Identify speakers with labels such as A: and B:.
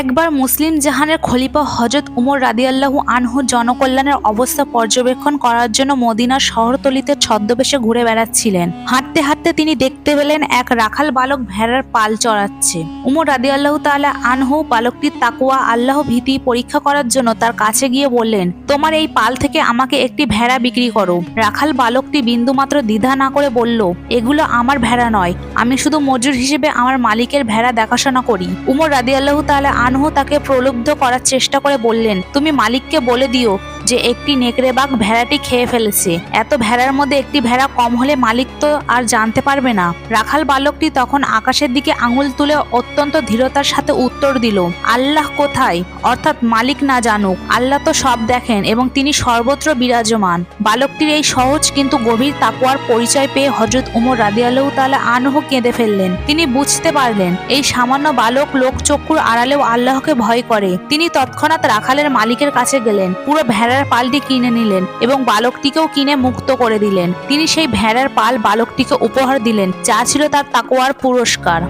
A: একবার মুসলিম জাহানের খলিফা হযরত উমর রাদিয়াল্লাহু আনহু জনকল্যাণের অবস্থা পর্যবেক্ষণ করার জন্য মদিনার শহরতলিতে ছদ্মবেশে ঘুরে বেড়াচ্ছিলেন। হাঁটতে হাঁটতে তিনি দেখতে পেলেন এক রাখাল বালক ভেড়ার পাল চড়াচ্ছে। উমর রাদিয়াল্লাহু তাআলা আনহু বালকটির তাকওয়া আল্লাহ ভীতি পরীক্ষা করার জন্য তার কাছে গিয়ে বললেন, তোমার এই পাল থেকে আমাকে একটি ভেড়া বিক্রি করো। রাখাল বালকটি বিন্দুমাত্র দ্বিধা না করে বলল, এগুলো আমার ভেড়া নয়, আমি শুধু মজুর হিসেবে আমার মালিকের ভেড়া দেখাশোনা করি। উমর রাদিয়াল্লাহু তাআলা আনহু তাকে প্রলুব্ধ করার চেষ্টা করে বললেন, তুমি মালিককে বলে দিও যে একটি নেকড়ে বাঘ ভেড়াটি খেয়ে ফেলেছে। এত ভেড়ার মধ্যে একটি ভেড়া কম হলে মালিক তো আর জানতে পারবে না। রাখাল বালকটি তখন আকাশের দিকে আঙুল তুলে অত্যন্ত ধীরতার সাথে উত্তর দিল, আল্লাহ কোথায়, অর্থাৎ মালিক না জানুক, আল্লাহ তো সব দেখেন এবং তিনি সর্বত্র বিরাজমান। বালকটির এই সহজ কিন্তু গভীর তাকওয়ার পরিচয় পেয়ে হযরত উমর রাদিয়াল্লাহু তাআলা আনহু কেঁদে ফেললেন। তিনি বুঝতে পারলেন এই সামান্য বালক লোকচক্ষুর আড়ালেও আল্লাহকে ভয় করে। তিনি তৎক্ষণাৎ রাখালের মালিকের কাছে গেলেন, পুরো ভেড়ার পালটি কিনে নিলেন এবং বালকটিকেও কিনে মুক্ত করে দিলেন। তিনি সেই ভেড়ার পাল বালকটিকে উপহার দিলেন, যা ছিল তার তাকওয়ার পুরস্কার।